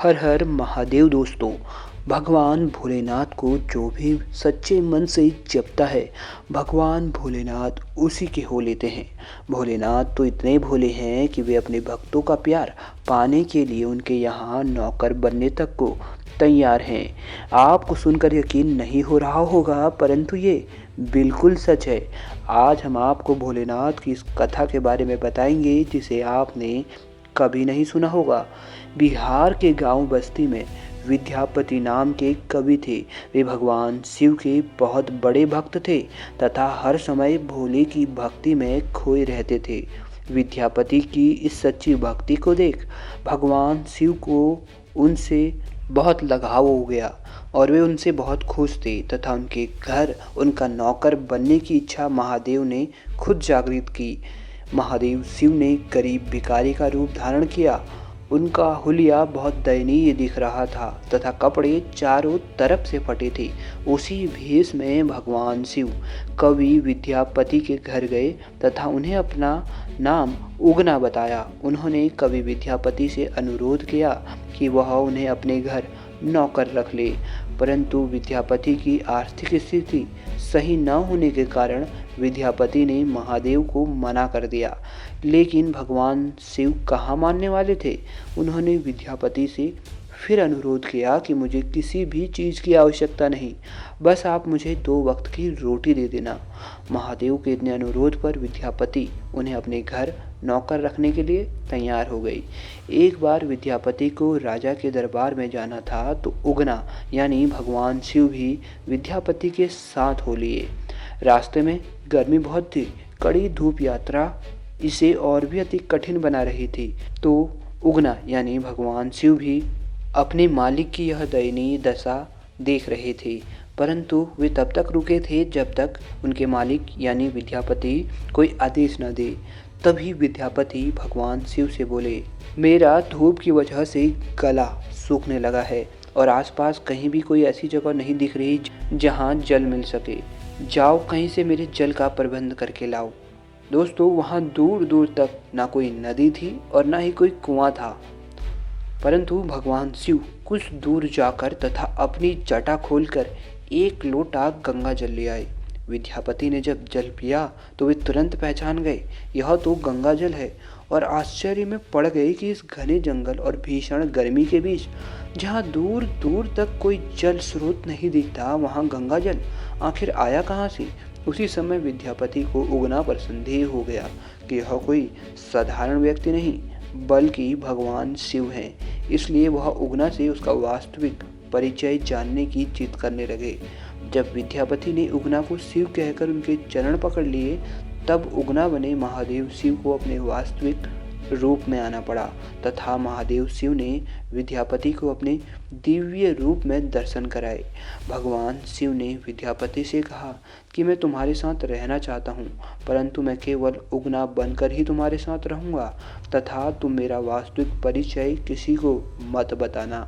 हर हर महादेव दोस्तों। भगवान भोलेनाथ को जो भी सच्चे मन से जपता है, भगवान भोलेनाथ उसी के हो लेते हैं। भोलेनाथ तो इतने भोले हैं कि वे अपने भक्तों का प्यार पाने के लिए उनके यहाँ नौकर बनने तक को तैयार हैं। आपको सुनकर यकीन नहीं हो रहा होगा, परंतु ये बिल्कुल सच है। आज हम आपको भोलेनाथ की इस कथा के बारे में बताएंगे जिसे आपने कभी नहीं सुना होगा। बिहार के गांव बस्ती में विद्यापति नाम के एक कवि थे। वे भगवान शिव के बहुत बड़े भक्त थे तथा हर समय भोले की भक्ति में खोए रहते थे। विद्यापति की इस सच्ची भक्ति को देख भगवान शिव को उनसे बहुत लगाव हो गया और वे उनसे बहुत खुश थे तथा उनके घर उनका नौकर बनने की इच्छा महादेव ने खुद जागृत की। महादेव शिव ने गरीब भिखारी का रूप धारण किया। उनका हुलिया बहुत दयनीय दिख रहा था तथा कपड़े चारों तरफ से फटे थे। उसी भेष में भगवान शिव कवि विद्यापति के घर गए तथा उन्हें अपना नाम उगना बताया। उन्होंने कवि विद्यापति से अनुरोध किया कि वह उन्हें अपने घर नौकर रख ले, परंतु विद्यापति की आर्थिक स्थिति सही न होने के कारण विद्यापति ने महादेव को मना कर दिया। लेकिन भगवान शिव कहाँ मानने वाले थे। उन्होंने विद्यापति से फिर अनुरोध किया कि मुझे किसी भी चीज़ की आवश्यकता नहीं, बस आप मुझे 2 वक्त की रोटी दे देना। महादेव के इतने अनुरोध पर विद्यापति उन्हें अपने घर नौकर रखने के लिए तैयार हो गई। एक बार विद्यापति को राजा के दरबार में जाना था तो उगना यानी भगवान शिव भी विद्यापति के साथ हो लिए। रास्ते में गर्मी बहुत थी, कड़ी धूप यात्रा इसे और भी अधिक कठिन बना रही थी। तो उगना यानी भगवान शिव भी अपने मालिक की यह दयनीय दशा देख रहे थे, परंतु वे तब तक रुके थे जब तक उनके मालिक यानी विद्यापति कोई आदेश न दे। तभी विद्यापति भगवान शिव से बोले, मेरा धूप की वजह से गला सूखने लगा है और आसपास कहीं भी कोई ऐसी जगह नहीं दिख रही जहां जल मिल सके। जाओ कहीं से मेरे जल का प्रबंध करके लाओ। दोस्तों, वहां दूर दूर तक ना कोई नदी थी और ना ही कोई कुआं था, परंतु भगवान शिव कुछ दूर जाकर तथा अपनी जटा खोलकर 1 लोटा गंगा जल ले आए। विद्यापति ने जब जल पिया तो वे तुरंत पहचान गए यह तो गंगा जल है और आश्चर्य में पड़ गए कि इस घने जंगल और भीषण गर्मी के बीच जहाँ दूर दूर तक कोई जल स्रोत नहीं दिखता, वहाँ गंगा जल आखिर आया कहाँ से। उसी समय विद्यापति को उगना पर संदेह हो गया कि यह कोई साधारण व्यक्ति नहीं बल्कि भगवान शिव हैं। इसलिए वह उगना से उसका वास्तविक परिचय जानने की जिद करने लगे। जब विद्यापति ने उगना को शिव कहकर उनके चरण पकड़ लिए, तब उगना बने महादेव शिव को अपने वास्तविक रूप में आना पड़ा तथा महादेव शिव ने विद्यापति को अपने दिव्य रूप में दर्शन कराए। भगवान शिव ने विद्यापति से कहा कि मैं तुम्हारे साथ रहना चाहता हूँ, परंतु मैं केवल उगना बनकर ही तुम्हारे साथ रहूँगा तथा तुम मेरा वास्तविक परिचय किसी को मत बताना।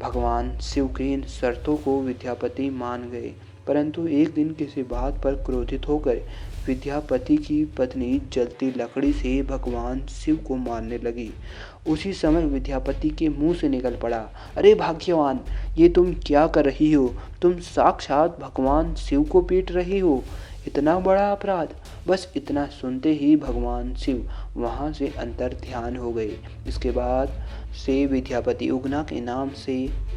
भगवान शिव की इन शर्तों को विद्यापति मान गए, परंतु एक दिन किसी बात पर क्रोधित होकर विद्यापति की पत्नी जलती लकड़ी से भगवान शिव को मारने लगी। उसी समय विद्यापति के मुंह से निकल पड़ा, अरे भाग्यवान, ये तुम क्या कर रही हो। तुम साक्षात भगवान शिव को पीट रही हो। इतना बड़ा अपराध। बस इतना सुनते ही भगवान शिव वहाँ से अंतर ध्यान हो गए। इसके बाद से विद्यापति उगना के नाम से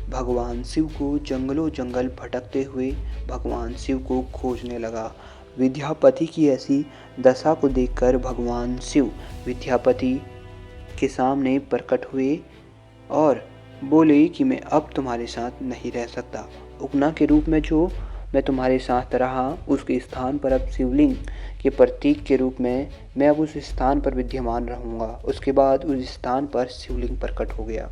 भगवान शिव को जंगलों जंगल भटकते हुए भगवान शिव को खोजने लगा। विद्यापति की ऐसी दशा को देखकर भगवान शिव विद्यापति के सामने प्रकट हुए और बोले कि मैं अब तुम्हारे साथ नहीं रह सकता। उगना के रूप में जो मैं तुम्हारे साथ रहा, उसके स्थान पर अब शिवलिंग के प्रतीक के रूप में मैं अब उस स्थान पर विद्यमान रहूँगा। उसके बाद उस स्थान पर शिवलिंग प्रकट हो गया।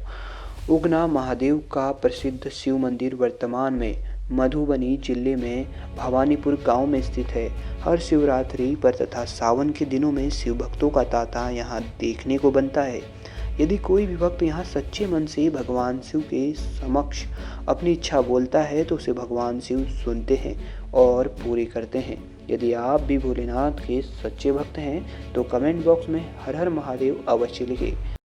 उगना महादेव का प्रसिद्ध शिव मंदिर वर्तमान में मधुबनी जिले में भवानीपुर गांव में स्थित है। हर शिवरात्रि पर तथा सावन के दिनों में शिव भक्तों का तांता यहाँ देखने को बनता है। यदि कोई भी भक्त यहाँ सच्चे मन से भगवान शिव के समक्ष अपनी इच्छा बोलता है तो उसे भगवान शिव सुनते हैं और पूरी करते हैं। यदि आप भी भोलेनाथ के सच्चे भक्त हैं तो कमेंट बॉक्स में हर हर महादेव अवश्य लिखें।